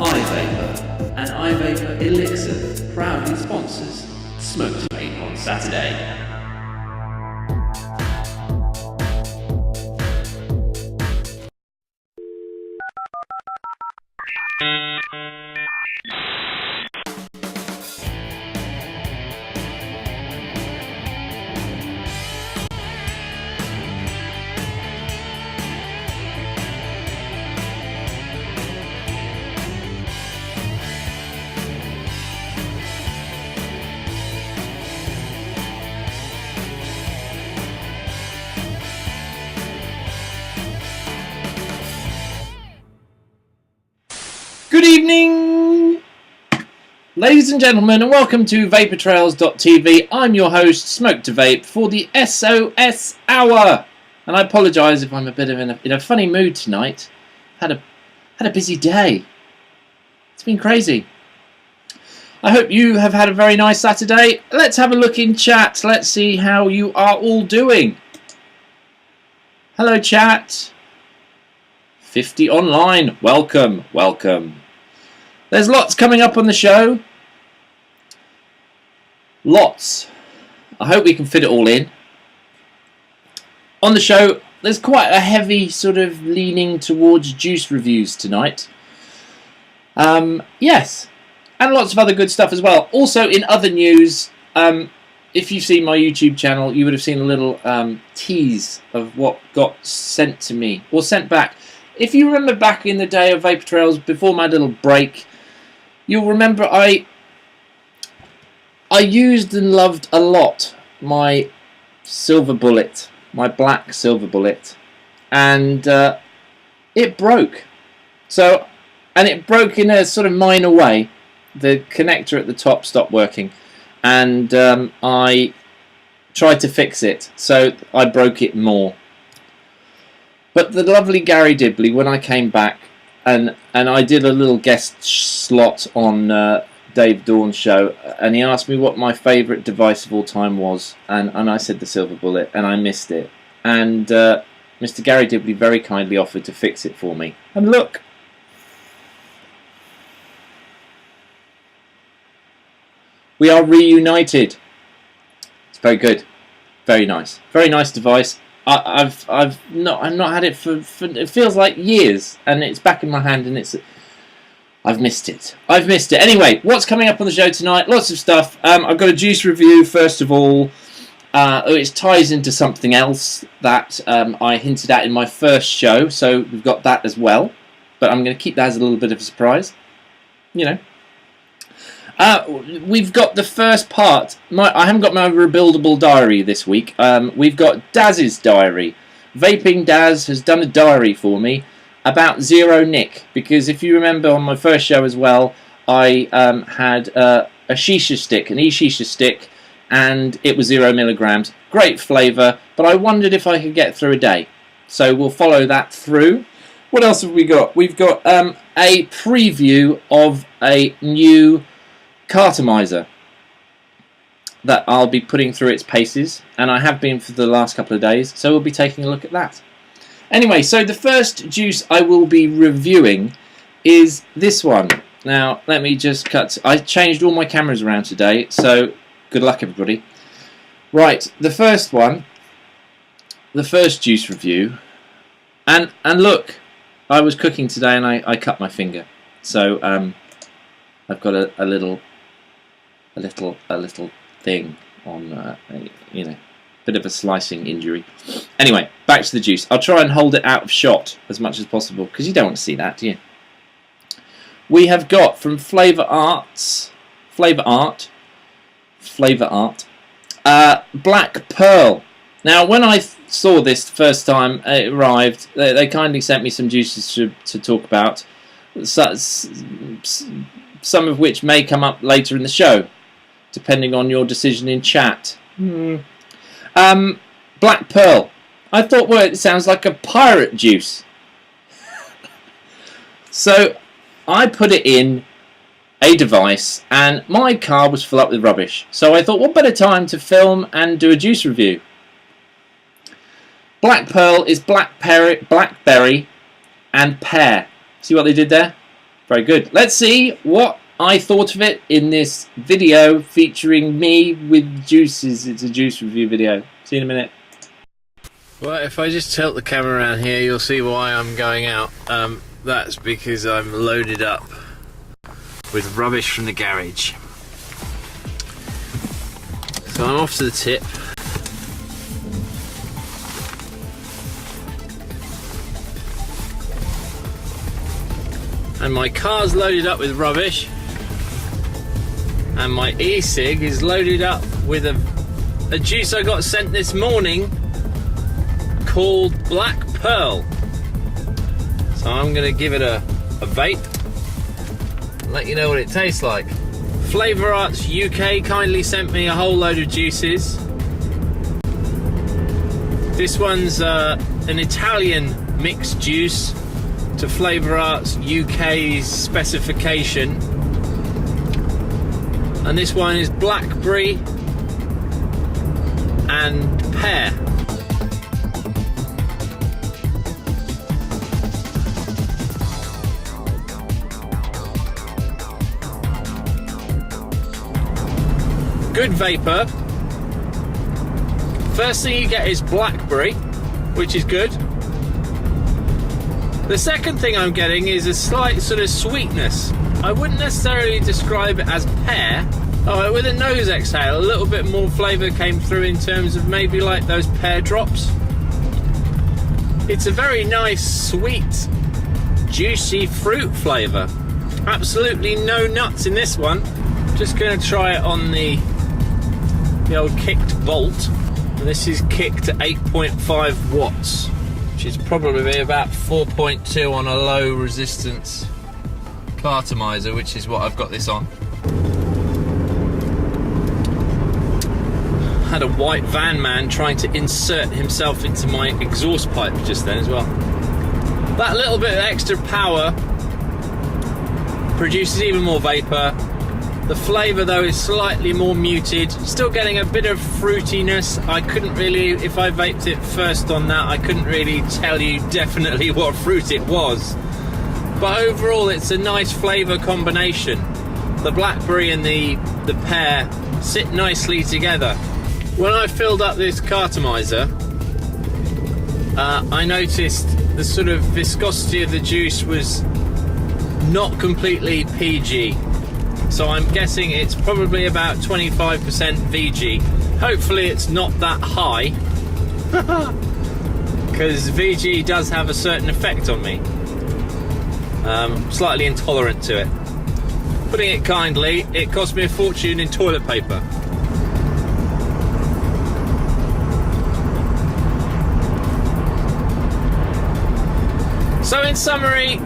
iVapor and iVapor Elixir proudly sponsors Smoke to Vape on Saturday. Good evening, ladies and gentlemen, and welcome to vaportrails.tv. I'm your host, Smoke to Vape, for the SOS hour. And I apologise if I'm a bit of in a funny mood tonight. Had a busy day. It's been crazy. I hope you have had a very nice Saturday. Let's have a look in chat. Let's see how you are all doing. Hello, chat. 50 online. Welcome, welcome. There's lots coming up on the show. Lots. I hope we can fit it all in. On the show, there's quite a heavy sort of leaning towards juice reviews tonight. Yes. And lots of other good stuff as well. Also, in other news, if you've seen my YouTube channel, you would have seen a little tease of what got sent to me, or sent back. If you remember back in the day of Vapor Trails, before my little break, you'll remember I used and loved a lot my silver bullet, my black silver bullet, and it broke. So, and it broke in a sort of minor way. The connector at the top stopped working, and I tried to fix it, so I broke it more. But the lovely Gary Dibley, when I came back, and I did a little guest slot on Dave Dawn's show, and he asked me what my favourite device of all time was, and I said the silver bullet, and I missed it. And Mr. Gary Dibley very kindly offered to fix it for me. And look! We are reunited. It's very good. Very nice. Very nice device. I've not had it for it feels like years, and it's back in my hand, and I've missed it. Anyway, what's coming up on the show tonight? Lots of stuff. I've got a juice review first of all. It ties into something else that I hinted at in my first show, so we've got that as well. But I'm going to keep that as a little bit of a surprise. You know. We've got the first part. I haven't got my rebuildable diary this week. We've got Daz's diary. Vaping Daz has done a diary for me about zero nic, because if you remember on my first show as well, I had a Shisha Stick, an e-Shisha Stick, and it was 0 milligrams. Great flavour, but I wondered if I could get through a day. So we'll follow that through. What else have we got? We've got a preview of a new cartomizer that I'll be putting through its paces, and I have been for the last couple of days, so we'll be taking a look at that. Anyway, so the first juice I will be reviewing is this one. Now, let me just cut. I changed all my cameras around today, so good luck, everybody. Right, the first one, the first juice review, and look, I was cooking today and I cut my finger, so I've got a little thing on, you know, bit of a slicing injury. Anyway, back to the juice. I'll try and hold it out of shot as much as possible, because you don't want to see that, do you? We have got from Flavour Art, Black Pearl. Now, when I saw this the first time it arrived, they kindly sent me some juices to talk about, some of which may come up later in the show, depending on your decision in chat. Black Pearl. I thought, well, it sounds like a pirate juice. So I put it in a device, and my car was full up with rubbish. So I thought, what better time to film and do a juice review? Black Pearl is blackberry and pear. See what they did there? Very good. Let's see what I thought of it in this video featuring me with juices. It's a juice review video. See you in a minute. Well, if I just tilt the camera around here, you'll see why I'm going out. That's because I'm loaded up with rubbish from the garage. So I'm off to the tip. And my car's loaded up with rubbish. And my e-cig is loaded up with a juice I got sent this morning called Black Pearl. So I'm going to give it a vape and let you know what it tastes like. Flavour Arts UK kindly sent me a whole load of juices. This one's an Italian mixed juice to Flavour Arts UK's specification. And this one is blackberry and pear. Good vapor. First thing you get is blackberry, which is good. The second thing I'm getting is a slight sort of sweetness. I wouldn't necessarily describe it as pear. Oh, with a nose exhale, a little bit more flavour came through in terms of maybe like those pear drops. It's a very nice, sweet, juicy fruit flavour. Absolutely no nuts in this one. Just going to try it on the old kicked bolt. And this is kicked at 8.5 watts, which is probably about 4.2 on a low resistance cartomizer, which is what I've got this on. Had a white van man trying to insert himself into my exhaust pipe just then as well. That little bit of extra power produces even more vapor. The flavour though is slightly more muted, still getting a bit of fruitiness. I couldn't really, if I vaped it first on that, I couldn't really tell you definitely what fruit it was. But overall it's a nice flavour combination. The blackberry and the pear sit nicely together. When I filled up this cartomizer, I noticed the sort of viscosity of the juice was not completely PG. So I'm guessing it's probably about 25% VG. Hopefully it's not that high, because VG does have a certain effect on me. I'm slightly intolerant to it. Putting it kindly, it cost me a fortune in toilet paper. So in summary,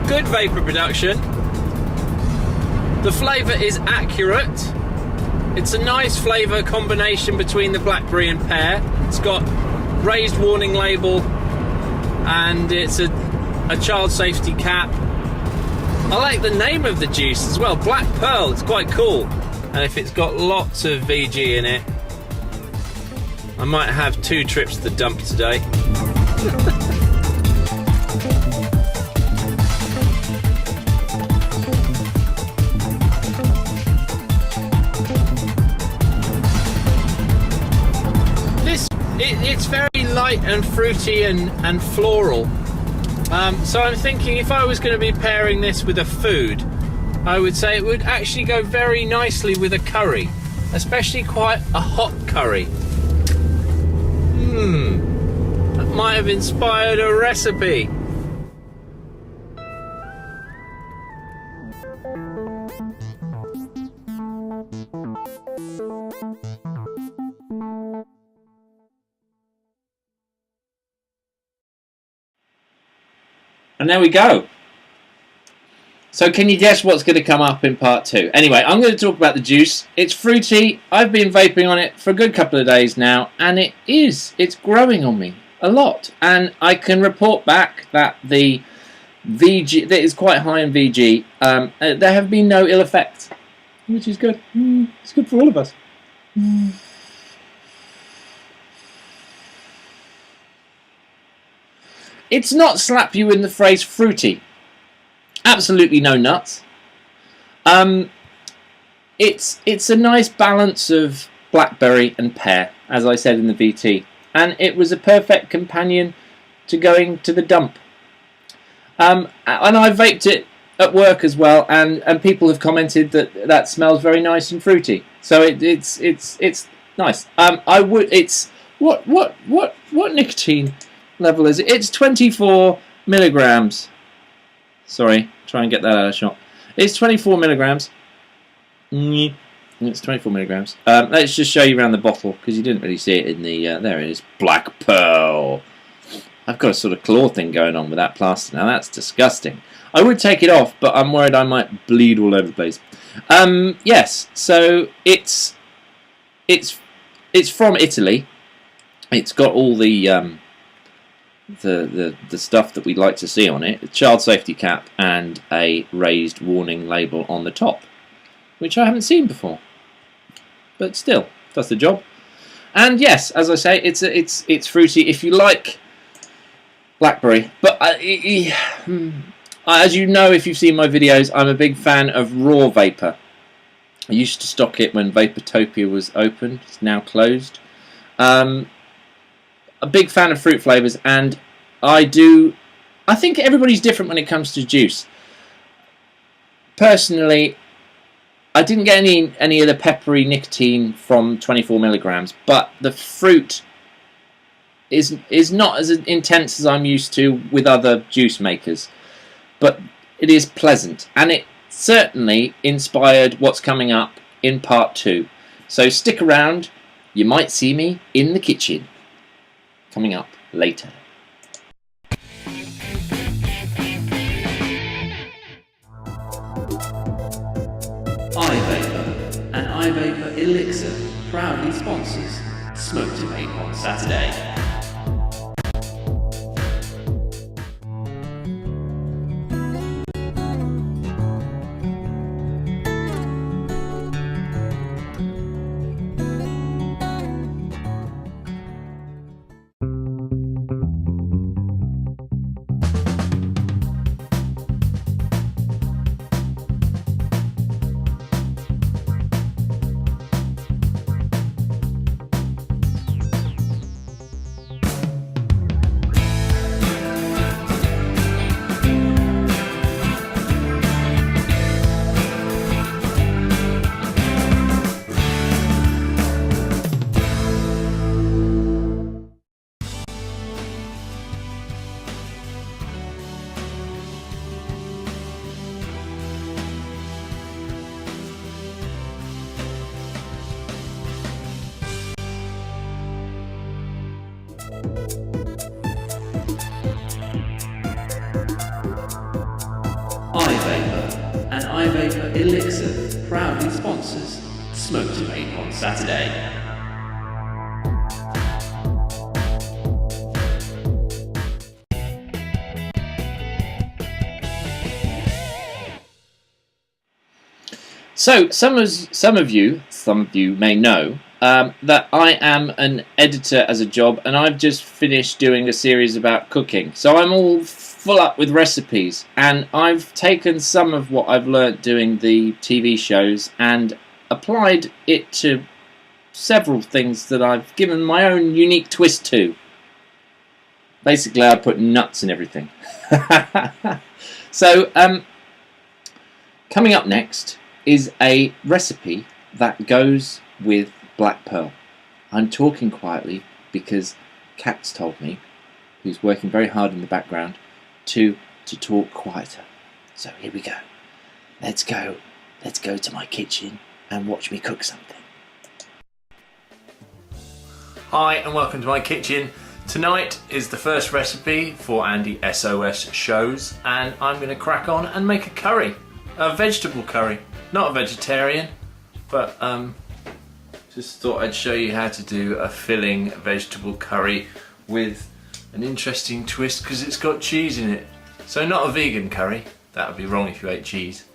good vapor production. The flavour is accurate. It's a nice flavour combination between the blackberry and pear. It's got raised warning label and it's a child safety cap. I like the name of the juice as well, Black Pearl. It's quite cool. And if it's got lots of VG in it, I might have 2 trips to the dump today. It's very light and fruity and floral. So I'm thinking if I was going to be pairing this with a food, I would say it would actually go very nicely with a curry, especially quite a hot curry. That might have inspired a recipe. And there we go. So can you guess what's going to come up in part 2? Anyway, I'm going to talk about the juice. It's fruity. I've been vaping on it for a good couple of days now, and it's growing on me a lot. And I can report back that the VG, that is quite high in VG. There have been no ill effects, which is good. It's good for all of us. It's not slap you in the face fruity. absolutely no nuts. It's a nice balance of blackberry and pear, as I said in the VT, and it was a perfect companion to going to the dump. And I vaped it at work as well, and people have commented that smells very nice and fruity. So it's nice. It's what nicotine level is it? It's 24 milligrams. Sorry, try and get that out of shot. It's 24 milligrams. It's 24 milligrams. Let's just show you around the bottle because you didn't really see it in the. There it is, Black Pearl. I've got a sort of claw thing going on with that plaster now. That's disgusting. I would take it off, but I'm worried I might bleed all over the place. Yes, so it's from Italy. It's got all the stuff that we'd like to see on it: a child safety cap and a raised warning label on the top, which I haven't seen before. But still, does the job. And yes, as I say, it's fruity if you like blackberry. But as you know, if you've seen my videos, I'm a big fan of raw vapor. I used to stock it when Vaportopia was open. It's now closed. A big fan of fruit flavours, and I think everybody's different when it comes to juice. Personally, I didn't get any of the peppery nicotine from 24 milligrams, but the fruit is not as intense as I'm used to with other juice makers. But it is pleasant, and it certainly inspired what's coming up in part 2. So stick around, you might see me in the kitchen. Coming up later. iVapor and iVapor Elixir proudly sponsors Smoke to Vape on Saturday. iVapor and iVapor Elixir proudly sponsors Smoke to Vape on Saturday. So some of you may know that I am an editor as a job, and I've just finished doing a series about cooking. So I'm all full up with recipes, and I've taken some of what I've learnt doing the TV shows and applied it to several things that I've given my own unique twist to. Basically, I put nuts in everything. So coming up next is a recipe that goes with Black Pearl. I'm talking quietly because Kat's told me, who's working very hard in the background, to talk quieter. So here we go. Let's go to my kitchen and watch me cook something. Hi and welcome to my kitchen. Tonight is the first recipe for Andy SOS shows, and I'm going to crack on and make a curry. A vegetable curry. Not a vegetarian, but just thought I'd show you how to do a filling vegetable curry with an interesting twist because it's got cheese in it. So not a vegan curry, that would be wrong if you ate cheese.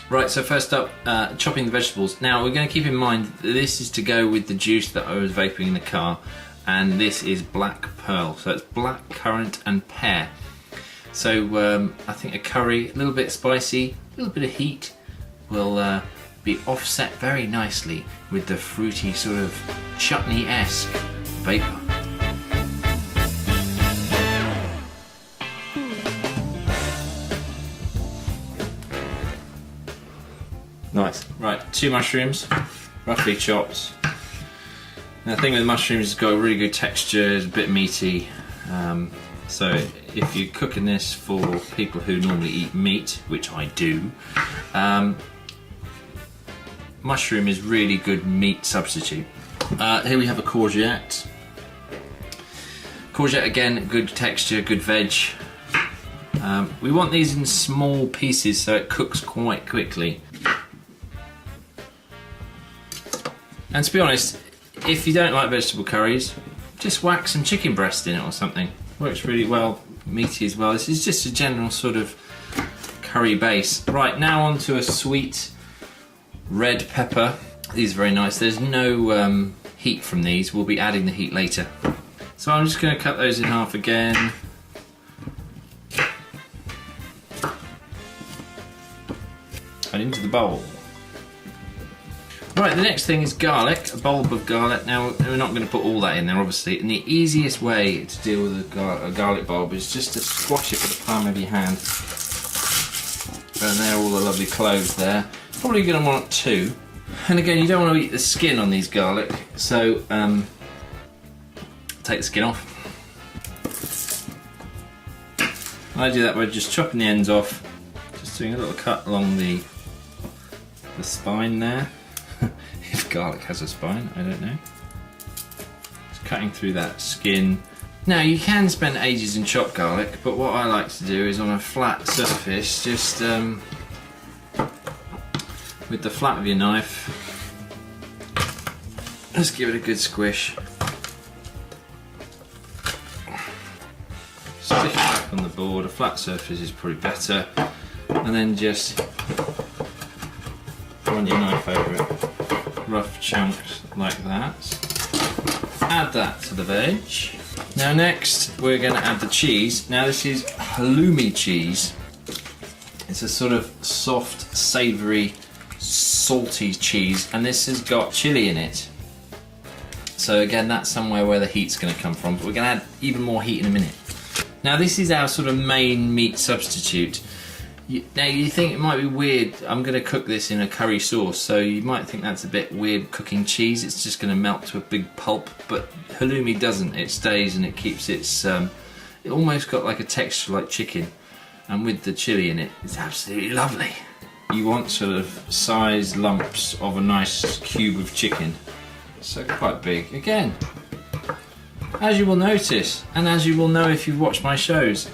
Right, so first up, chopping the vegetables. Now we're going to keep in mind that this is to go with the juice that I was vaping in the car, and this is Black Pearl, so it's black currant and pear. So I think a curry, a little bit spicy, a little bit of heat, will be offset very nicely with the fruity sort of chutney-esque vapour. Nice. Right, 2 mushrooms, roughly chopped. Now the thing with mushrooms, it's got a really good texture, it's a bit meaty. So if you're cooking this for people who normally eat meat, which I do, mushroom is really good meat substitute. Here we have a courgette. Courgette again, good texture, good veg. We want these in small pieces so it cooks quite quickly. And to be honest, if you don't like vegetable curries, just whack some chicken breast in it or something. Works really well, meaty as well. This is just a general sort of curry base. Right, now onto a sweet red pepper. These are very nice. There's no heat from these. We'll be adding the heat later. So I'm just going to cut those in half again. And into the bowl. Right, the next thing is garlic, a bulb of garlic. Now, we're not going to put all that in there, obviously, and the easiest way to deal with a garlic bulb is just to squash it with the palm of your hand. And there are all the lovely cloves there. Probably going to want 2. And again, you don't want to eat the skin on these garlic, so take the skin off. I do that by just chopping the ends off, just doing a little cut along the spine there. If garlic has a spine, I don't know. Just cutting through that skin. Now you can spend ages in chopped garlic, but what I like to do is on a flat surface, just with the flat of your knife, just give it a good squish. Stick it back on the board, a flat surface is probably better, and then just run your knife over it. Rough chunks like that. Add that to the veg. Now next we're going to add the cheese. Now this is halloumi cheese. It's a sort of soft, savoury, salty cheese, and this has got chilli in it. So again, that's somewhere where the heat's going to come from, but we're going to add even more heat in a minute. Now this is our sort of main meat substitute. Now you think it might be weird, I'm going to cook this in a curry sauce, so you might think that's a bit weird cooking cheese, it's just going to melt to a big pulp, but halloumi doesn't, it stays and it keeps its, it almost got like a texture like chicken, and with the chilli in it, it's absolutely lovely. You want sort of sized lumps of a nice cube of chicken, so quite big. Again, as you will notice, and as you will know if you've watched my shows,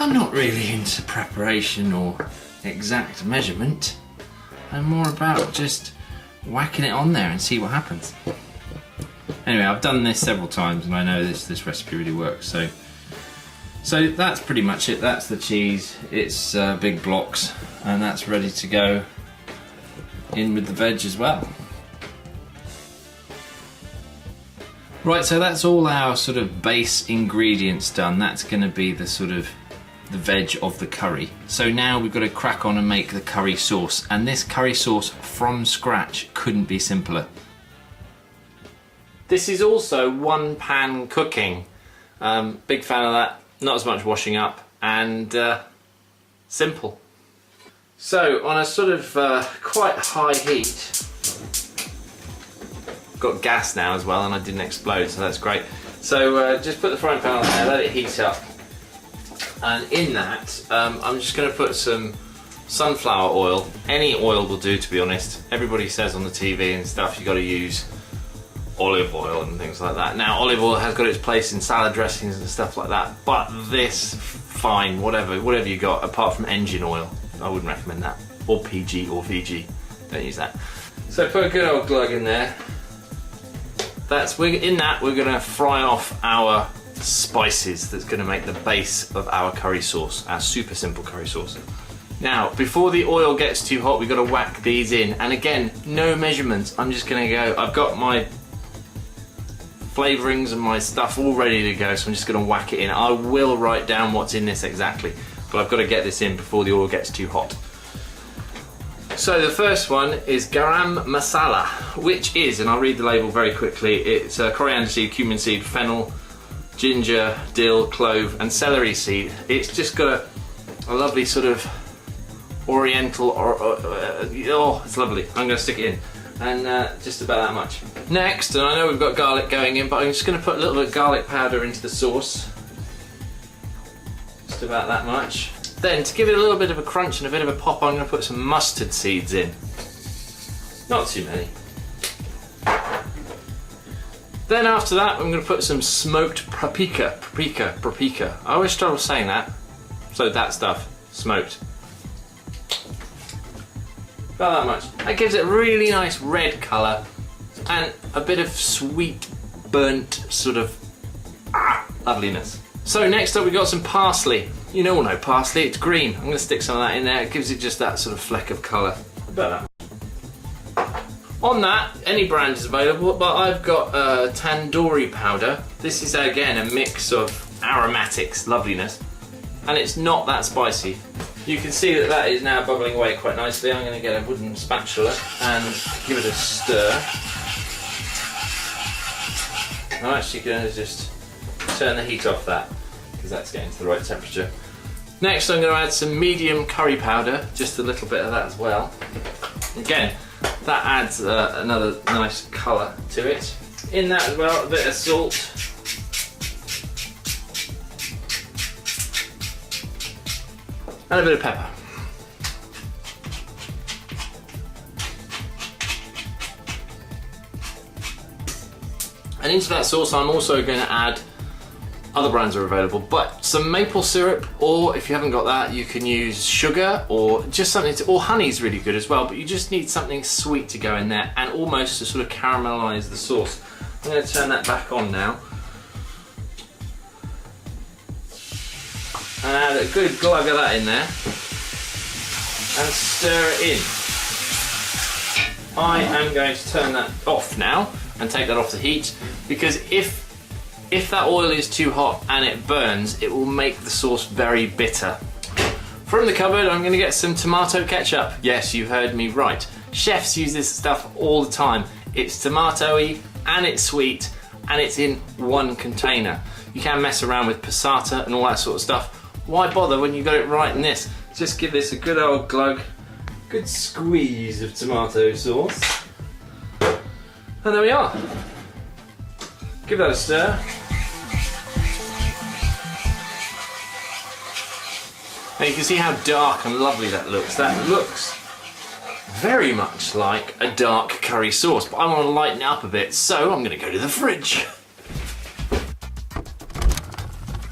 I'm not really into preparation or exact measurement. I'm more about just whacking it on there and see what happens. Anyway, I've done this several times and I know this recipe really works. So that's pretty much it. That's the cheese. It's big blocks, and that's ready to go in with the veg as well. Right, so that's all our sort of base ingredients done. That's going to be the sort of the veg of the curry. So now we've got to crack on and make the curry sauce, and this curry sauce from scratch couldn't be simpler. This is also one pan cooking. Big fan of that, not as much washing up, and simple. So on a sort of quite high heat, got gas now as well, and I didn't explode, so that's great. So just put the frying pan on there, let it heat up. And in that, I'm just going to put some sunflower oil. Any oil will do, to be honest. Everybody says on the TV and stuff you got to use olive oil and things like that. Now, olive oil has got its place in salad dressings and stuff like that, but this, fine, whatever you got, apart from engine oil, I wouldn't recommend that. Or PG or VG, don't use that. So put a good old glug in there. We're going to fry off our spices that's going to make the base of our curry sauce, our super simple curry sauce. Now, before the oil gets too hot, we've got to whack these in, and again, no measurements. I'm just going to go, I've got my flavourings and my stuff all ready to go, so I'm just going to whack it in. I will write down what's in this exactly, but I've got to get this in before the oil gets too hot. So the first one is garam masala, which is, and I'll read the label very quickly, it's coriander seed, cumin seed, fennel, ginger, dill, clove and celery seed. It's just got a lovely sort of oriental, oh, it's lovely. I'm going to stick it in, and just about that much. Next, and I know we've got garlic going in, but I'm just going to put a little bit of garlic powder into the sauce. Just about that much. Then, to give it a little bit of a crunch and a bit of a pop, I'm going to put some mustard seeds in. Not too many. Then after that, I'm going to put some smoked paprika. I always struggle saying that. So that stuff, smoked. About that much. That gives it a really nice red colour and a bit of sweet, burnt sort of loveliness. So next up we've got some parsley. You all know parsley, it's green. I'm going to stick some of that in there. It gives it just that sort of fleck of colour. About that. On that, any brand is available, but I've got tandoori powder. This is again a mix of aromatics, loveliness, and it's not that spicy. You can see that that is now bubbling away quite nicely. I'm going to get a wooden spatula and give it a stir. I'm actually going to just turn the heat off that, because that's getting to the right temperature. Next I'm going to add some medium curry powder, just a little bit of that as well. Again, that adds another nice colour to it. In that as well, a bit of salt. And a bit of pepper. And into that sauce I'm also going to add, other brands are available, but some maple syrup, or if you haven't got that, you can use sugar or just something, or honey's really good as well, but you just need something sweet to go in there and almost to sort of caramelise the sauce. I'm going to turn that back on now. And add a good glug of that in there. And stir it in. I am going to turn that off now and take that off the heat, because if that oil is too hot and it burns, it will make the sauce very bitter. From the cupboard, I'm going to get some tomato ketchup. Yes, you heard me right. Chefs use this stuff all the time. It's tomatoey and it's sweet and it's in one container. You can mess around with passata and all that sort of stuff. Why bother when you got it right in this? Just give this a good old glug, good squeeze of tomato sauce. And there we are. Give that a stir. Now you can see how dark and lovely that looks. That looks very much like a dark curry sauce, but I want to lighten it up a bit, so I'm going to go to the fridge.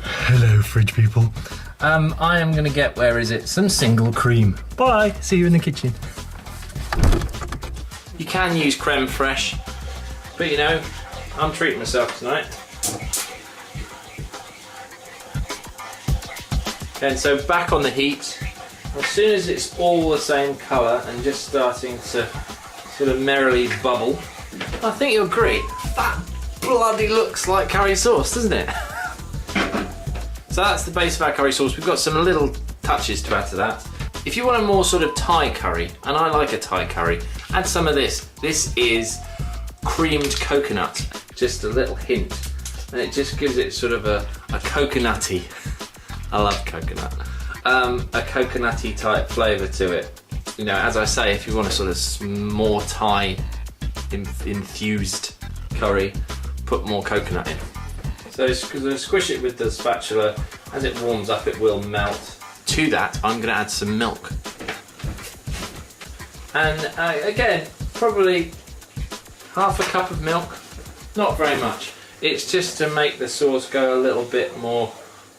Hello, fridge people. I am going to get, where is it, some single cream. Bye, see you in the kitchen. You can use creme fraiche, but I'm treating myself tonight. And so back on the heat, as soon as it's all the same colour and just starting to sort of merrily bubble, I think you'll agree, that bloody looks like curry sauce, doesn't it? So that's the base of our curry sauce. We've got some little touches to add to that. If you want a more sort of Thai curry, and I like a Thai curry, add some of this. This is creamed coconut, just a little hint, and it just gives it sort of a coconutty, I love coconut, a coconutty type flavour to it. As I say, if you want a sort of more Thai infused curry, put more coconut in. So squish it with the spatula. As it warms up, it will melt. To that, I'm going to add some milk. And again, probably half a cup of milk. Not very much. It's just to make the sauce go a little bit more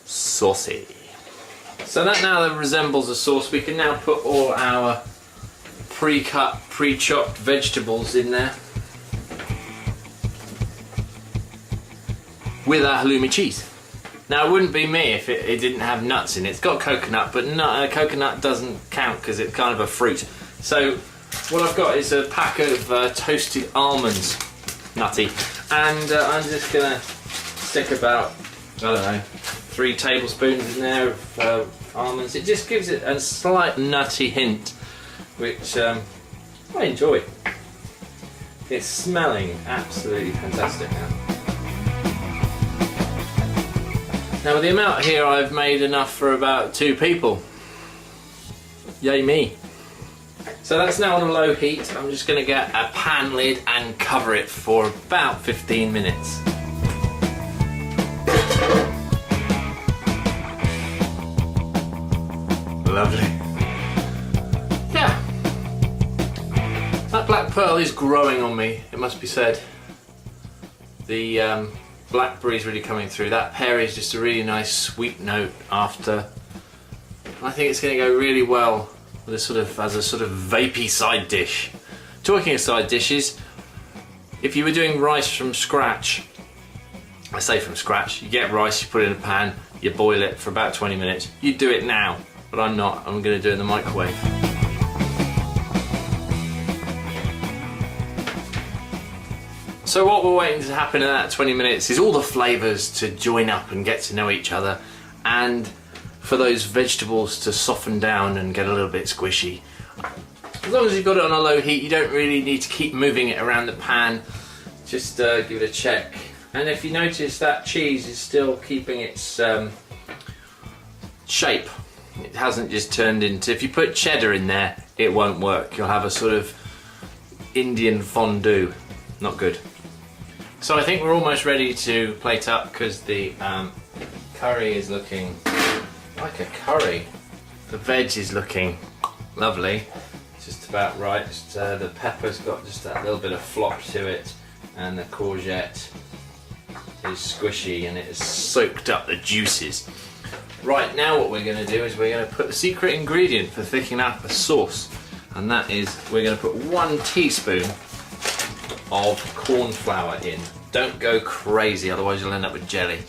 saucy. So that now resembles a sauce. We can now put all our pre-cut, pre-chopped vegetables in there. With our halloumi cheese. Now it wouldn't be me if it didn't have nuts in it. It's got coconut, but coconut doesn't count because it's kind of a fruit. So what I've got is a pack of toasted almonds, nutty, and I'm just gonna stick about, I don't know, 3 tablespoons in there of almonds. It just gives it a slight nutty hint, which I enjoy. It's smelling absolutely fantastic now. Now with the amount here, I've made enough for about 2 people. Yay me. So that's now on a low heat. I'm just going to get a pan lid and cover it for about 15 minutes. Lovely. Yeah. That Black Pearl is growing on me, it must be said. The blackberry's really coming through. That pear is just a really nice sweet note after. I think it's going to go really well with a sort of, as a sort of vapey side dish. Talking of side dishes, if you were doing rice from scratch, I say from scratch, you get rice, you put it in a pan, you boil it for about 20 minutes. You do it now, but I'm not. I'm going to do it in the microwave. So what we're waiting to happen in that 20 minutes is all the flavours to join up and get to know each other, and for those vegetables to soften down and get a little bit squishy. As long as you've got it on a low heat, you don't really need to keep moving it around the pan. Just give it a check. And if you notice, that cheese is still keeping its shape. It hasn't just turned into, if you put cheddar in there, it won't work. You'll have a sort of Indian fondue. Not good. So I think we're almost ready to plate up, because the curry is looking like a curry. The veg is looking lovely. Just about right. Just, the pepper's got just that little bit of flop to it, and the courgette is squishy and it has soaked up the juices. Right, now what we're going to do is we're going to put the secret ingredient for thickening up a sauce, and that is we're going to put 1 teaspoon of corn flour in. Don't go crazy, otherwise you'll end up with jelly.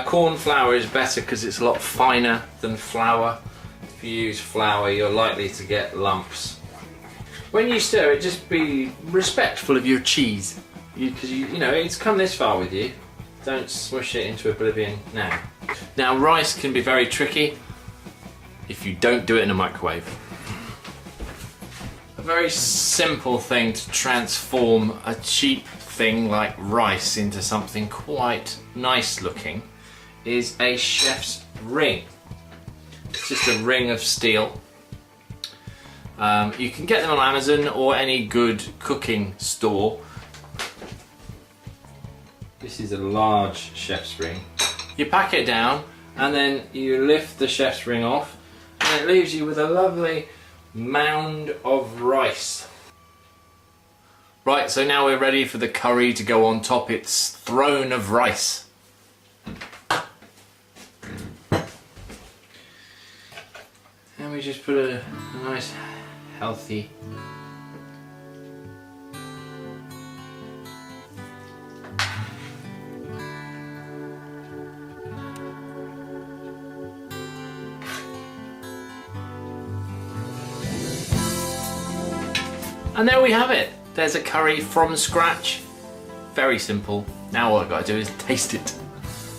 Corn flour is better because it's a lot finer than flour. If you use flour, you're likely to get lumps. When you stir it, just be respectful of your cheese, because you know it's come this far with you. Don't smush it into oblivion now. Now rice can be very tricky if you don't do it in a microwave. A very simple thing to transform a cheap thing like rice into something quite nice looking is a chef's ring. It's just a ring of steel. You can get them on Amazon or any good cooking store. This is a large chef's ring. You pack it down and then you lift the chef's ring off, and it leaves you with a lovely mound of rice. Right, so now we're ready for the curry to go on top its throne of rice. And we just put a nice healthy and there we have it. There's a curry from scratch. Very simple. Now all I've got to do is taste it.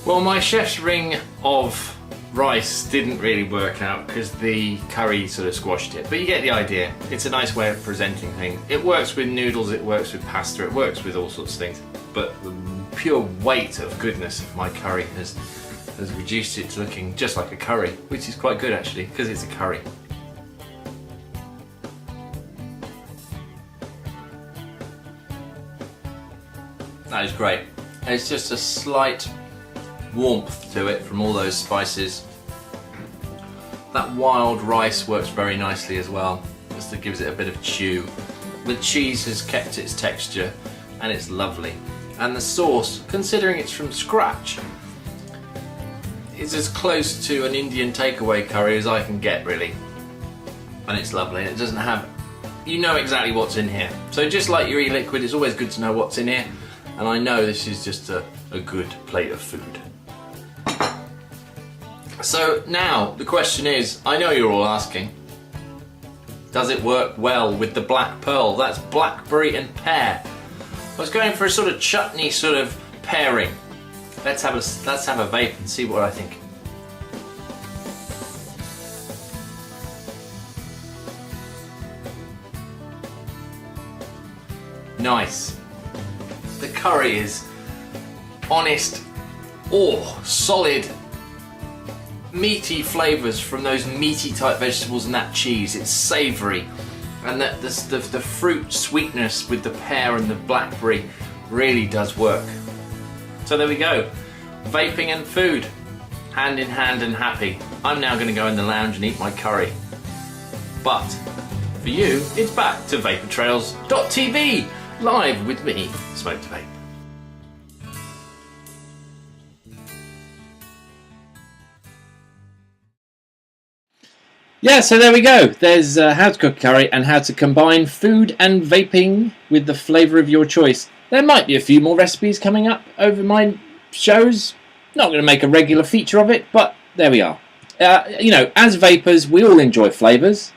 Well, my chef's ring of rice didn't really work out because the curry sort of squashed it, but you get the idea. It's a nice way of presenting things. It works with noodles, it works with pasta, it works with all sorts of things, but the pure weight of goodness of my curry has reduced it to looking just like a curry, which is quite good actually, because it's a curry. That is great. It's just a slight warmth to it from all those spices. That wild rice works very nicely as well, just it gives it a bit of chew. The cheese has kept its texture and it's lovely. And the sauce, considering it's from scratch, is as close to an Indian takeaway curry as I can get really. And it's lovely. It doesn't have, you know exactly what's in here. So just like your e-liquid, it's always good to know what's in here. And I know this is just a good plate of food. So now the question is, I know you're all asking, Does it work well with the Black Pearl? That's blackberry and pear. I was going for a sort of chutney sort of pairing. Let's have a vape and see what I think. Nice. The curry is honest, solid, meaty flavours from those meaty type vegetables and that cheese. It's savoury, and that the fruit sweetness with the pear and the blackberry really does work. So there we go, vaping and food, hand in hand and happy. I'm now going to go in the lounge and eat my curry. But for you, it's back to vaportrails.tv, live with me, Smoke to Vape. Yeah, so there we go. There's how to cook curry and how to combine food and vaping with the flavour of your choice. There might be a few more recipes coming up over my shows. Not going to make a regular feature of it, but there we are. You know, as vapors, we all enjoy flavours,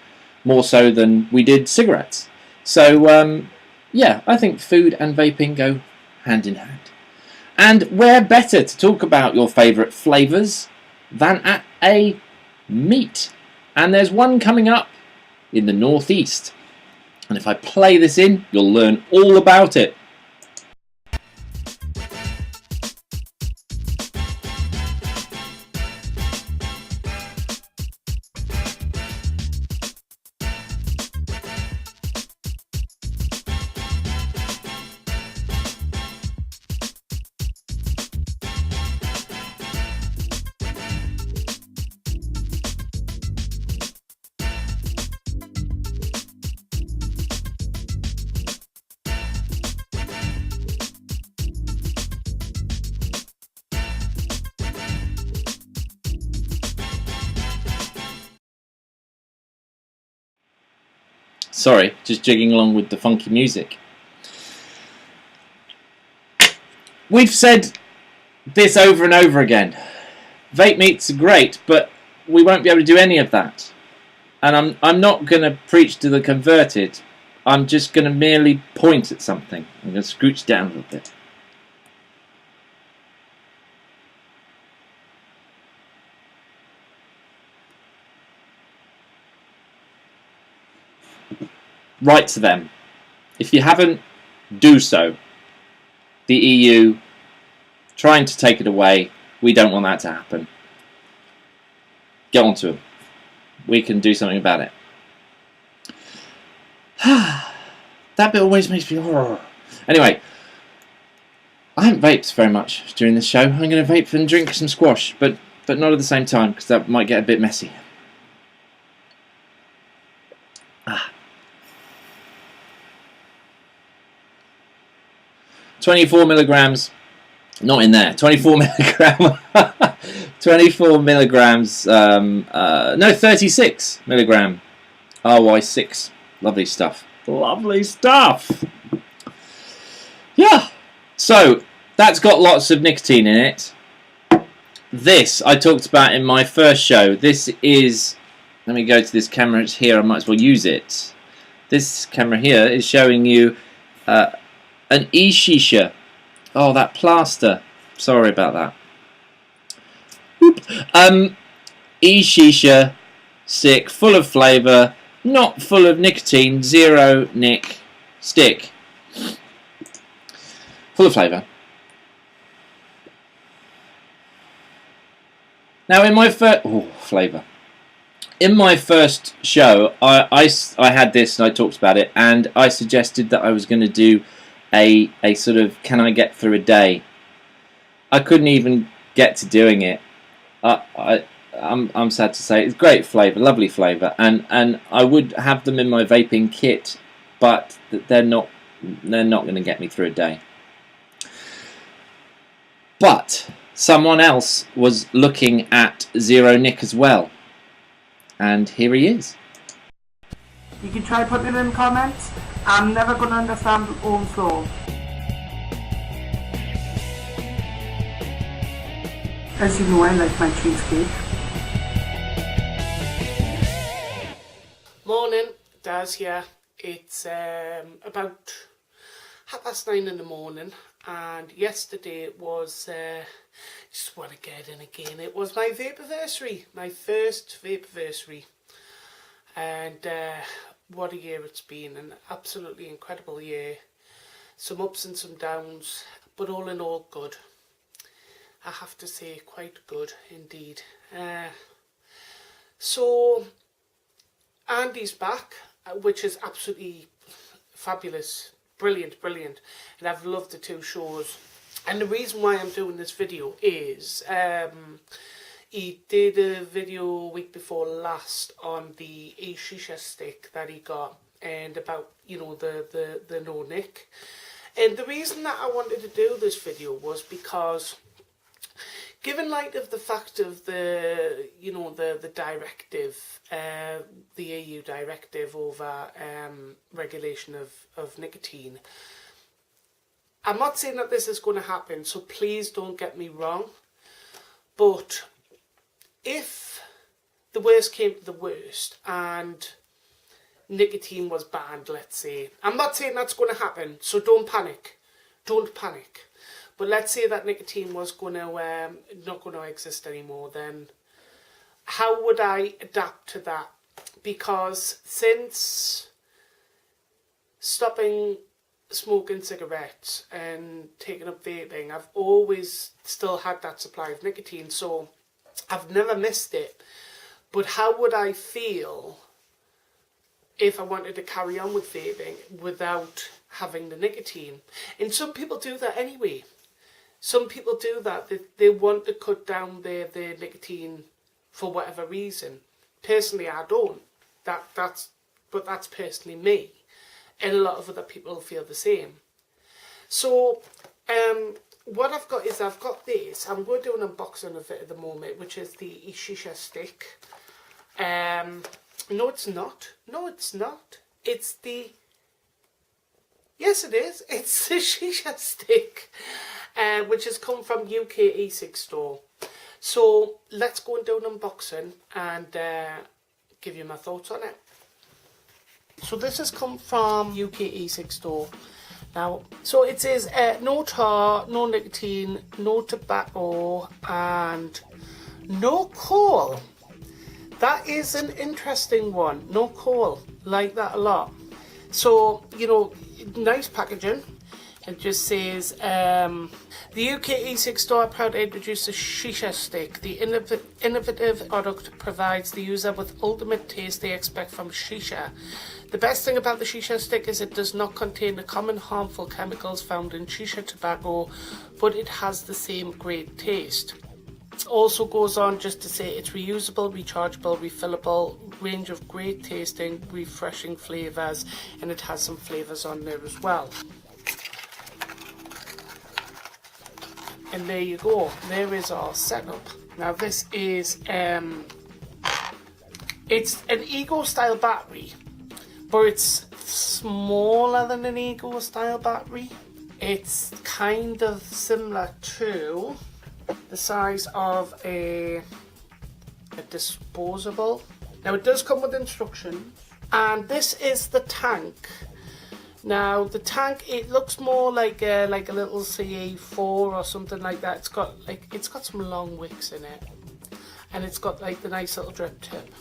more so than we did cigarettes. So, yeah, I think food and vaping go hand in hand. And where better to talk about your favourite flavours than at a meet? And there's one coming up in the northeast. And if I play this in, you'll learn all about it. Sorry, just jigging along with the funky music. We've said this over and over again. Vape meets are great, but we won't be able to do any of that. And I'm not going to preach to the converted. I'm just going to merely point at something. I'm going to scooch down a little bit. Write to them. If you haven't, do so. The EU trying to take it away. We don't want that to happen. Get on to them. We can do something about it. That bit always makes me... Anyway, I haven't vaped very much during this show. I'm going to vape and drink some squash, but not at the same time, because that might get a bit messy. 24 milligrams, not in there, 24 milligram, 24 milligrams, no, 36 milligram, RY6, lovely stuff, lovely stuff. Yeah, so that's got lots of nicotine in it. This I talked about in my first show. This is, let me go to this camera here, I might as well use it. This camera here is showing you an e-shisha. Oh, that plaster. Sorry about that. E-shisha stick, full of flavour, not full of nicotine, zero nic stick. Full of flavour. Now, in my first... Oh, flavour. In my first show, I had this and I talked about it, and I suggested that I was going to do a sort of, can I get through a day? I couldn't even get to doing it. I'm sad to say. It's great flavour, lovely flavour, and I would have them in my vaping kit, but they're not going to get me through a day. But someone else was looking at zero nic as well, and here he is. You can try putting it in the comments. I'm never going to understand Ohm's law. As you know, I like my cheesecake. Morning. Daz here. It's about 9:30 in the morning, and yesterday was, just want to get in again, it was my vape-versary, my first vape-versary, and what a year it's been, an absolutely incredible year. Some ups and some downs, but all in all good. I have to say, quite good indeed. So Andy's back, which is absolutely fabulous, brilliant, and I've loved the two shows. And the reason why I'm doing this video is he did a video week before last on the Shisha Stick that he got, and about, you know, the no nick. And the reason that I wanted to do this video was because, given light of the fact of the, you know, the directive, the EU directive over regulation of nicotine, I'm not saying that this is going to happen, so please don't get me wrong, but if the worst came to the worst and nicotine was banned, let's say, I'm not saying that's going to happen, so don't panic, but let's say that nicotine was going to not going to exist anymore, then how would I adapt to that? Because since stopping smoking cigarettes and taking up vaping, I've always still had that supply of nicotine, so I've never missed it. But how would I feel if I wanted to carry on with vaping without having the nicotine? And some people do that anyway. Some people do that. They want to cut down their nicotine for whatever reason. Personally, I don't. But that's personally me. And a lot of other people feel the same. So what I've got is I've got this. I'm going to do an unboxing of it at the moment, which is the Shisha Stick. No, it's not. No, it's not. It's the... Yes, it is. It's the Shisha Stick, which has come from UK e-cigs store. So let's go and do an unboxing and give you my thoughts on it. So this has come from UK e-cigs store. Now, so it says no tar, no nicotine, no tobacco, and no coal. That is an interesting one. No coal. Like that a lot. So, you know, nice packaging. It just says, the UK e-cigs store are proud to introduce the Shisha Stick. The innovative product provides the user with ultimate taste they expect from shisha. The best thing about the Shisha Stick is it does not contain the common harmful chemicals found in shisha tobacco, but it has the same great taste. It also goes on just to say it's reusable, rechargeable, refillable, range of great tasting, refreshing flavours, and it has some flavours on there as well. And there you go, there is our setup. Now this is, it's an Ego style battery, but it's smaller than an Ego style battery. It's kind of similar to the size of a disposable. Now it does come with instructions, and this is the tank. Now the tank, it looks more like a little CE4 or something like that. It's got some long wicks in it, and it's got like the nice little drip tip,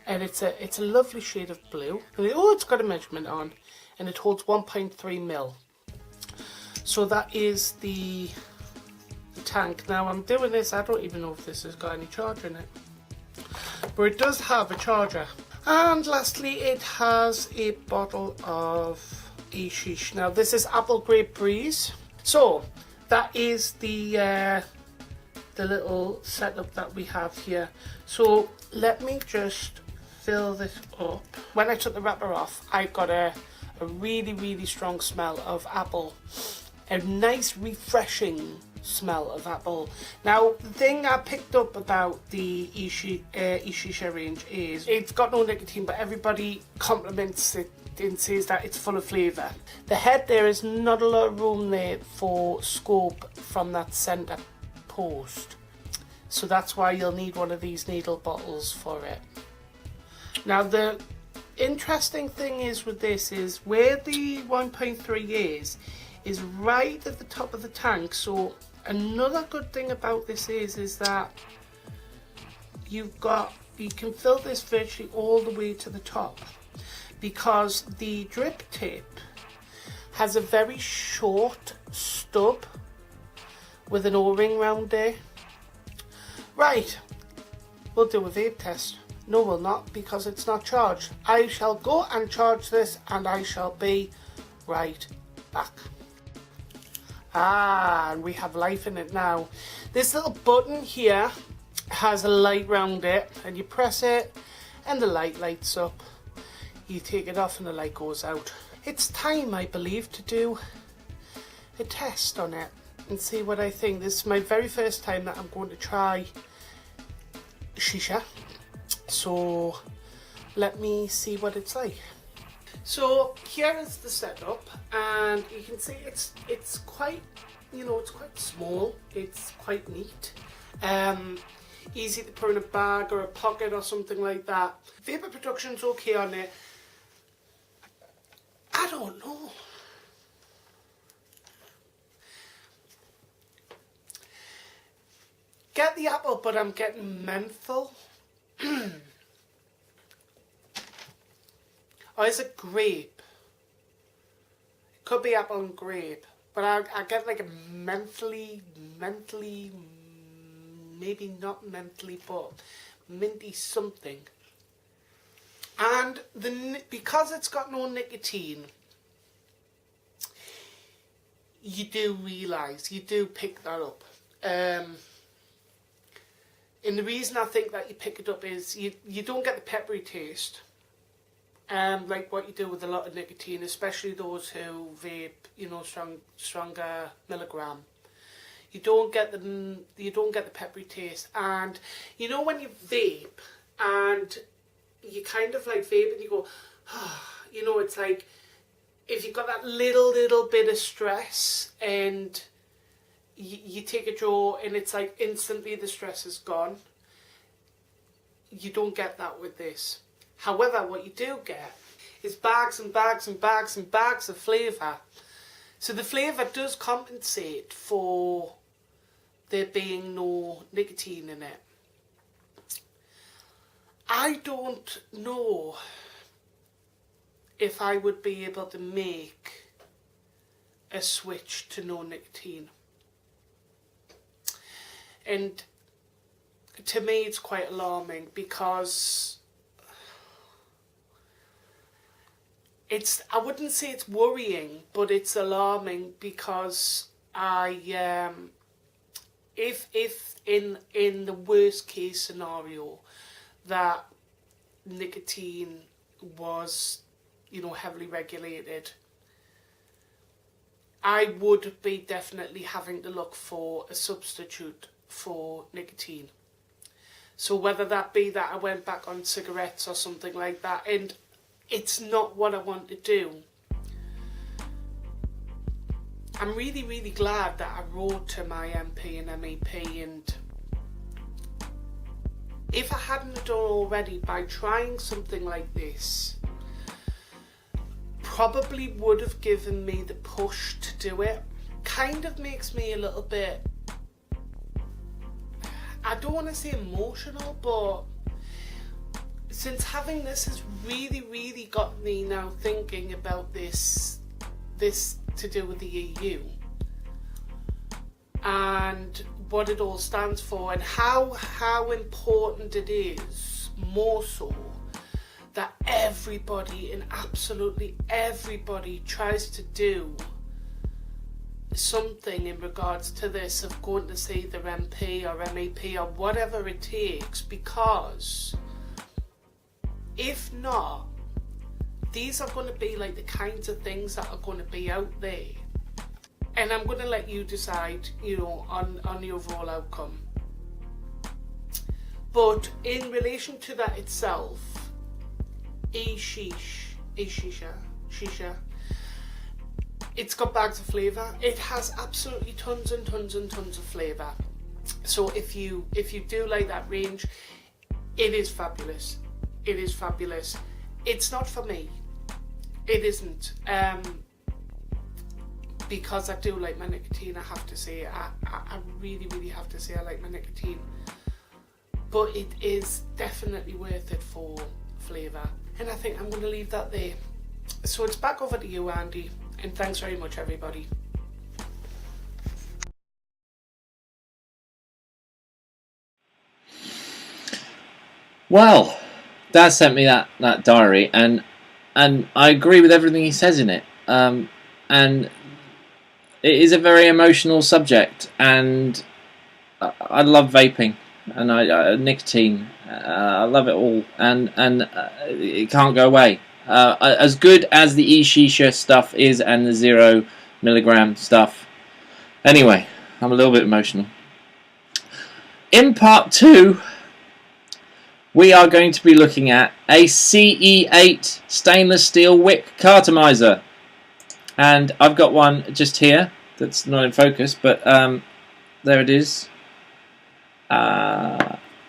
and it's a lovely shade of blue. And it's got a measurement on, and it holds 1.3 mil. So that is the tank. Now I'm doing this, I don't even know if this has got any charger in it, but it does have a charger. And lastly, it has a bottle of e-cigs. Now this is Apple Grape Breeze. So that is the little setup that we have here. So let me just fill this up. When I took the wrapper off, I got a really strong smell of apple. A nice refreshing smell of apple. Now the thing I picked up about the e-cigs range is it's got no nicotine, but everybody compliments it and says that it's full of flavour. The head, there is not a lot of room there for scope from that centre post, so that's why you'll need one of these needle bottles for it. Now the interesting thing is with this is where the 1.3 is right at the top of the tank. So another good thing about this is that you can fill this virtually all the way to the top, because the drip tip has a very short stub with an O-ring round there. Right, we'll do a vape test. No, we'll not, because it's not charged. I shall go and charge this, and I shall be right back. And we have life in it now. This little button here has a light round it, and you press it and the light lights up. You take it off and the light goes out. It's time, I believe, to do a test on it and see what I think. This is my very first time that I'm going to try shisha, so let me see what it's like. So here is the setup, and you can see it's quite, you know, it's quite small, it's quite neat, easy to put in a bag or a pocket or something like that. Vapor production's okay on it. I don't know. Get the apple, but I'm getting menthol. Oh, is it grape? It could be apple and grape, but I get like a mentally, maybe not mentally, but minty something. And because it's got no nicotine, you do realise, you do pick that up. And the reason I think that you pick it up is you don't get the peppery taste, like what you do with a lot of nicotine, especially those who vape, you know, stronger milligram. You don't get the peppery taste, and you know when you vape and you kind of like vape and you go, you know, it's like if you've got that little bit of stress and you take a draw and it's like instantly the stress is gone. You don't get that with this. However, what you do get is bags and bags and bags and bags of flavour. So the flavour does compensate for there being no nicotine in it. I don't know if I would be able to make a switch to no nicotine. And to me it's quite alarming, because I wouldn't say it's worrying, but it's alarming, because if in the worst case scenario that nicotine was, you know, heavily regulated, I would be definitely having to look for a substitute for nicotine. So whether that be that I went back on cigarettes or something like that, and it's not what I want to do. I'm really glad that I wrote to my MP and MEP, and if I hadn't done already, by trying something like this, probably would have given me the push to do it. Kind of makes me a little bit, I don't want to say emotional, but since having this has really got me now thinking about this to do with the EU and what it all stands for, and how important it is, more so, that everybody, and absolutely everybody, tries to do something in regards to this, of going to see their MP or MEP or whatever it takes, because if not, these are going to be like the kinds of things that are going to be out there, and I'm going to let you decide, you know, on the overall outcome. But in relation to that itself, shisha, it's got bags of flavour. It has absolutely tons and tons and tons of flavour. So if you do like that range, it is fabulous. It is fabulous. it's not for me. It isn't. Because I do like my nicotine, I have to say. I really, really have to say I like my nicotine. But it is definitely worth it for flavour. And I think I'm going to leave that there. So it's back over to you, Andy. And thanks very much, everybody. Well, Dad sent me that diary, and I agree with everything he says in it. And it is a very emotional subject, and I love vaping, and I nicotine. I love it all, and it can't go away. As good as the e-shisha stuff is, and the 0 milligram stuff. Anyway, I'm a little bit emotional. In part 2, we are going to be looking at a CE8 stainless steel wick cartomizer. And I've got one just here that's not in focus, but there it is.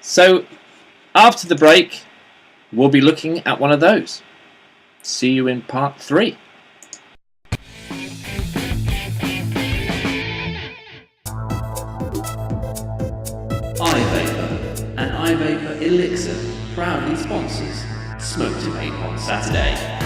So after the break, we'll be looking at one of those. See you in part 3. iVapor and iVapor Elixir proudly sponsors Smoke to Vape on Saturday.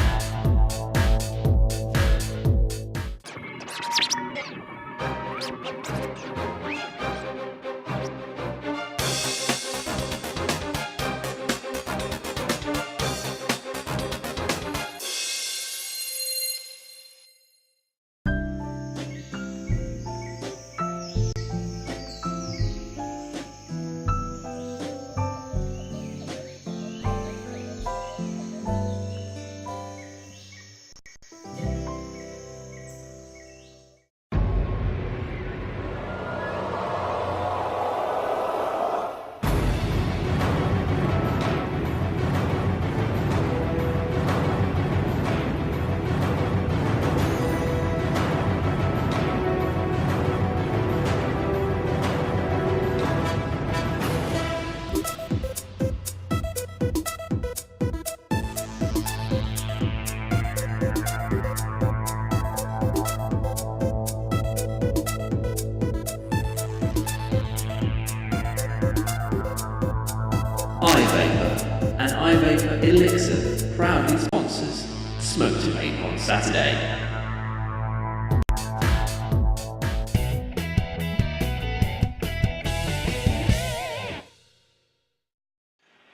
iVapor and iVapor Elixir proudly sponsors Smoke to Vape on Saturday.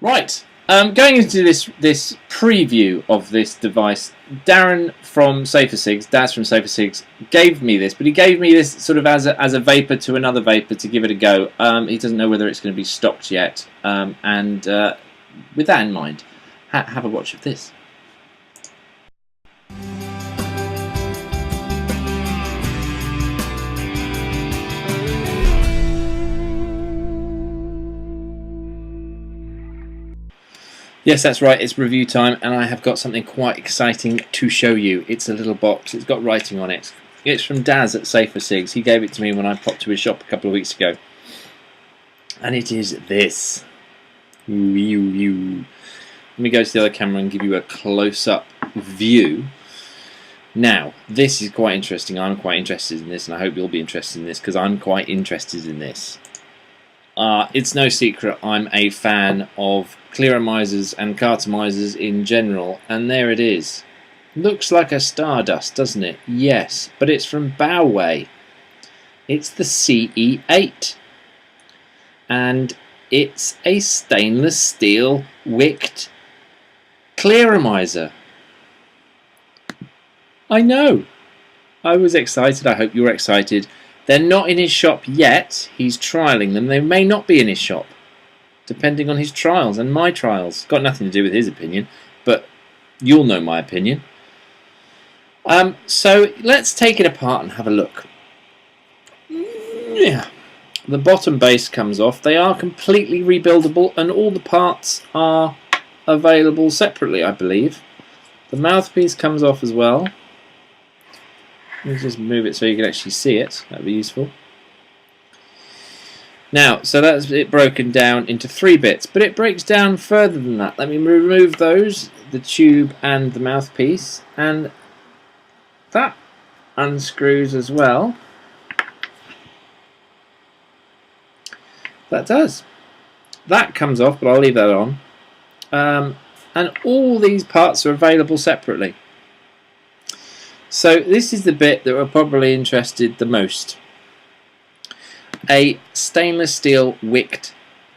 Right, going into this preview of this device, Darren from SOS, Daz from SOS, gave me this, but he gave me this sort of as a vapor to another vapor to give it a go. He doesn't know whether it's going to be stocked yet, and with that in mind, have a watch of this. Yes, that's right, it's review time, and I have got something quite exciting to show you. It's a little box, it's got writing on it. It's from Daz at SOS. He gave it to me when I popped to his shop a couple of weeks ago. And it is this. Let me go to the other camera and give you a close-up view. Now, this is quite interesting. I'm quite interested in this, and I hope you'll be interested in this, because I'm quite interested in this. It's no secret I'm a fan of Clearomizers and cartomizers in general, and there it is. Looks like a Stardust, doesn't it? Yes, but it's from Bowway. It's the CE8, and it's a stainless steel wicked Clearomizer. I know. I was excited. I hope you're excited. They're not in his shop yet. He's trialling them. They may not be in his shop, depending on his trials and my trials. Got nothing to do with his opinion, but you'll know my opinion. So let's take it apart and have a look. Yeah, the bottom base comes off. They are completely rebuildable, and all the parts are available separately, I believe. The mouthpiece comes off as well. Let me just move it so you can actually see it. That would be useful. Now, so that's it broken down into 3 bits, but it breaks down further than that. Let me remove those, the tube and the mouthpiece, and that unscrews as well. That does. That comes off, but I'll leave that on. And all these parts are available separately. So this is the bit that we're probably interested the most. A stainless steel wicked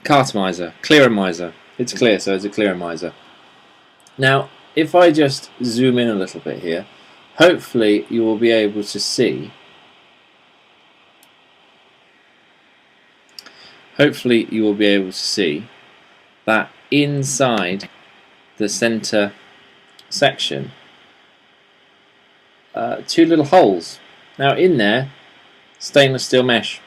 cartomizer, Clearomizer. It's clear, so it's a Clearomizer. Now, if I just zoom in a little bit here, hopefully you will be able to see. Hopefully you will be able to see that inside the center section, 2 little holes. Now in there, stainless steel mesh.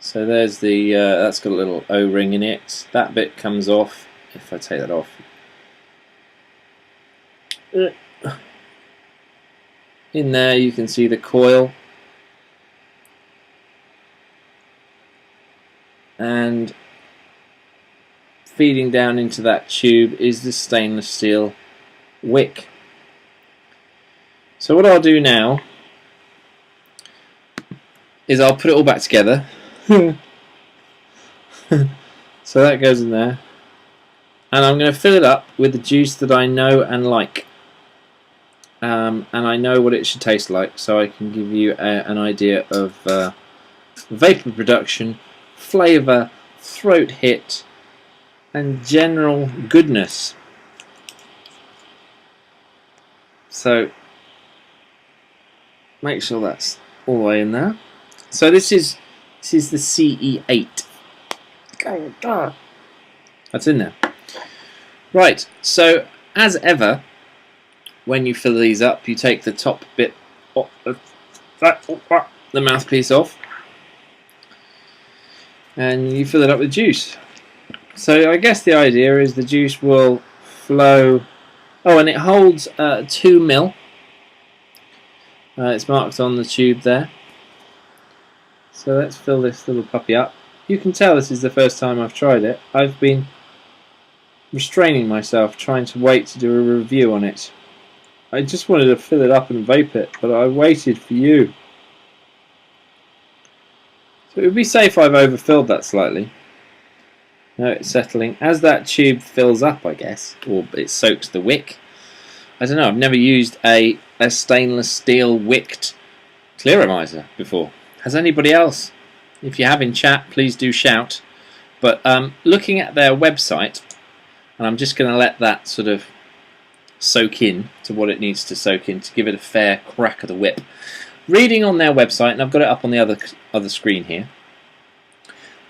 So there's the, that's got a little O-ring in it. That bit comes off, if I take that off. In there you can see the coil. And feeding down into that tube is the stainless steel wick. So what I'll do now is I'll put it all back together. So that goes in there, and I'm going to fill it up with the juice that I know and like, and I know what it should taste like, so I can give you an idea of vapor production, flavour, throat hit, and general goodness. So make sure that's all the way in there. So this is the CE8. That's in there. Right, so as ever, when you fill these up, you take the top bit of the mouthpiece off, and you fill it up with juice. So I guess the idea is the juice will flow. Oh, and it holds 2 ml. It's marked on the tube there. So let's fill this little puppy up. You can tell this is the first time I've tried it. I've been restraining myself, trying to wait to do a review on it. I just wanted to fill it up and vape it, but I waited for you. So it would be safe I've overfilled that slightly. Now it's settling. As that tube fills up, I guess, or it soaks the wick. I don't know, I've never used a stainless steel wicked Clearomizer before. Has anybody else? If you have in chat, please do shout. But looking at their website, and I'm just going to let that sort of soak in to what it needs to soak in to give it a fair crack of the whip. Reading on their website, and I've got it up on the other screen here,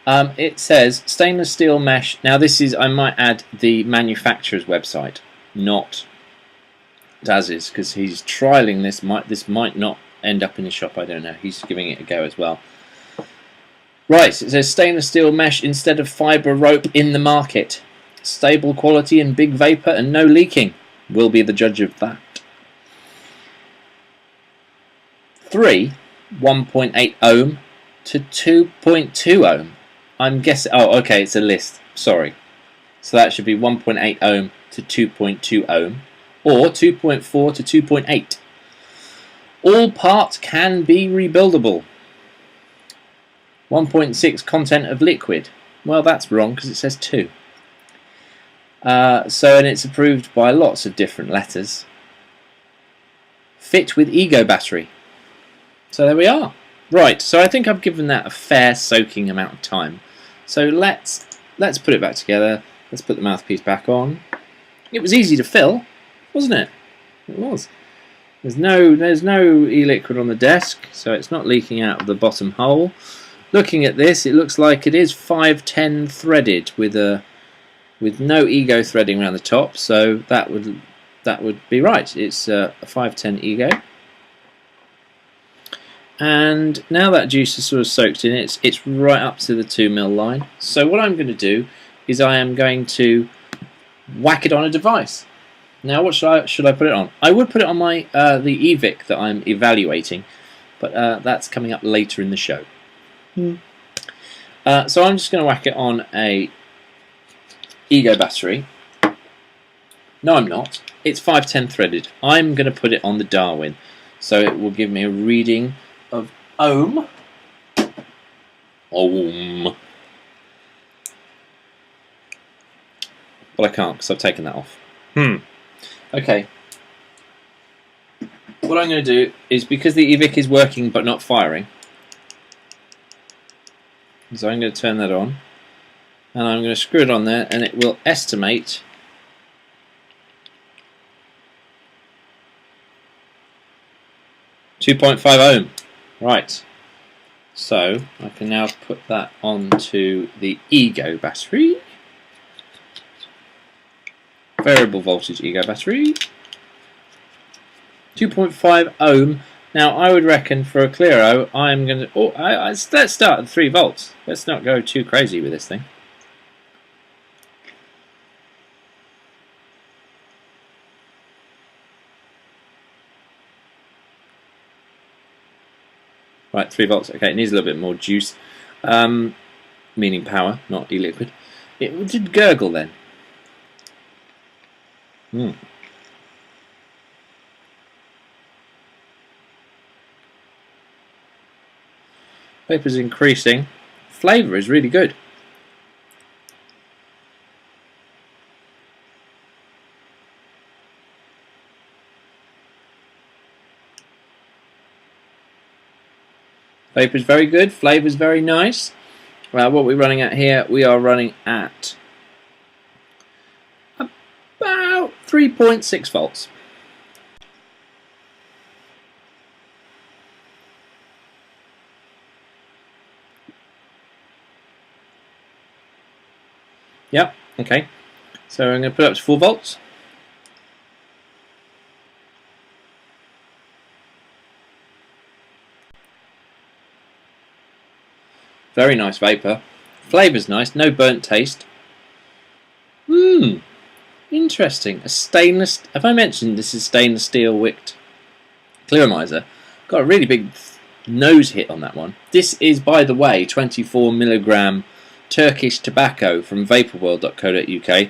it says stainless steel mesh. Now this is, I might add, the manufacturer's website, not Daz's, because he's trialing this. This might not end up in the shop, I don't know. He's giving it a go as well. Right, it says stainless steel mesh instead of fibre rope in the market. Stable quality and big vapour and no leaking. We'll be the judge of that. 3, 1.8 ohm to 2.2 ohm. I'm guessing, oh okay, it's a list, sorry. So that should be 1.8 ohm to 2.2 ohm, or 2.4 to 2.8. All parts can be rebuildable. 1.6 content of liquid. Well, that's wrong because it says 2. And it's approved by lots of different letters. Fit with ego battery. So there we are. Right, so I think I've given that a fair soaking amount of time. So let's put it back together. Let's put the mouthpiece back on. It was easy to fill, wasn't it? It was. There's no e-liquid on the desk, so it's not leaking out of the bottom hole. Looking at this, it looks like it is 510 threaded with no ego threading around the top, so that would be right. It's a 510 ego. And now that juice is sort of soaked in, it's right up to the 2 ml line. So what I'm going to do is I am going to whack it on a device. Now what should I put it on? I would put it on my the EVIC that I'm evaluating, but that's coming up later in the show. So I'm just going to whack it on a Ego battery. No, I'm not. It's 510 threaded. I'm going to put it on the Darwin, so it will give me a reading of ohm. Ohm. But I can't because I've taken that off. Okay. What I'm going to do is, because the eVic is working but not firing, so I'm going to turn that on, and I'm going to screw it on there, and it will estimate 2.5 ohm. Right. So I can now put that onto the Ego battery. Variable voltage Ego battery. 2.5 ohm. Now I would reckon for a Clearo, I'm going to. Let's start at 3 volts. Let's not go too crazy with this thing. Right, 3 volts. Okay, it needs a little bit more juice, meaning power, not e-liquid. It did gurgle then. Vapor's increasing. Flavour is really good. Vapor's very good. Flavour's very nice. What we're running at here, we are running at about 3.6 volts. Yep, okay. So I'm going to put it up to 4 volts. Very nice vapour. Flavour's nice, no burnt taste. Interesting. A stainless. Have I mentioned this is stainless steel wicked Clearomizer? Got a really big nose hit on that one. This is, by the way, 24 milligram Turkish tobacco from vaporworld.co.uk.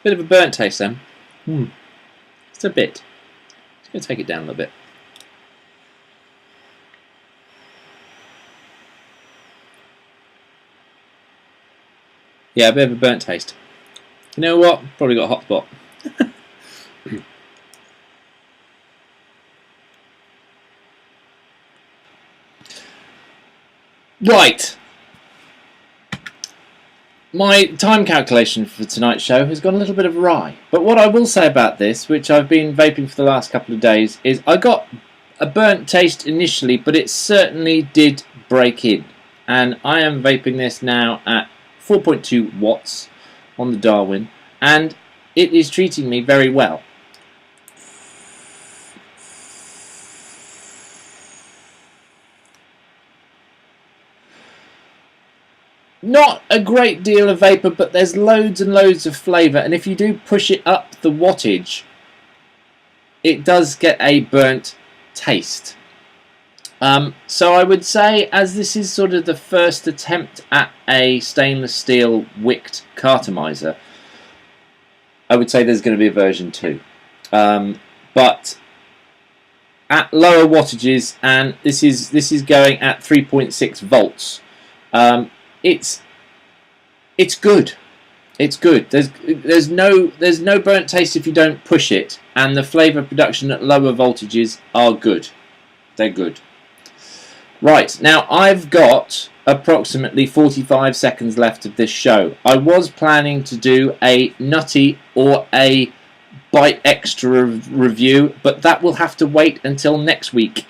Bit of a burnt taste then. Just a bit. Just going to take it down a little bit. Yeah, a bit of a burnt taste. You know what? Probably got a hot spot. Right. My time calculation for tonight's show has gone a little bit awry. But what I will say about this, which I've been vaping for the last couple of days, is I got a burnt taste initially, but it certainly did break in. And I am vaping this now at 4.2 watts on the Darwin, and it is treating me very well. Not a great deal of vapour, but there's loads and loads of flavour, and if you do push it up the wattage, it does get a burnt taste. So I would say, as this is sort of the first attempt at a stainless steel wicked cartomizer, I would say there's going to be a version 2. But at lower wattages, and this is going at 3.6 volts. It's good. It's good. There's no burnt taste if you don't push it, and the flavour production at lower voltages are good. They're good. Right, now I've got approximately 45 seconds left of this show. I was planning to do a nutty or a bite extra review, but that will have to wait until next week.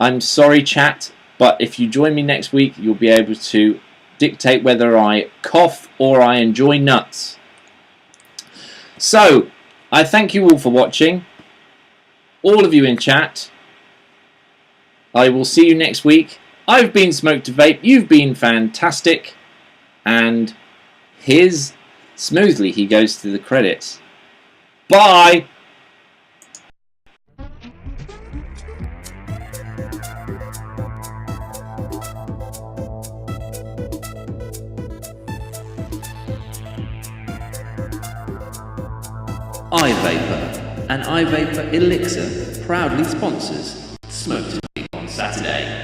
I'm sorry, chat, but if you join me next week, you'll be able to dictate whether I cough or I enjoy nuts. So, I thank you all for watching. All of you in chat. I will see you next week. I've been Smoke to Vape. You've been fantastic. And here's smoothly he goes to the credits. Bye! iVapor and iVapor Elixir proudly sponsors Smoke to Me on Saturday.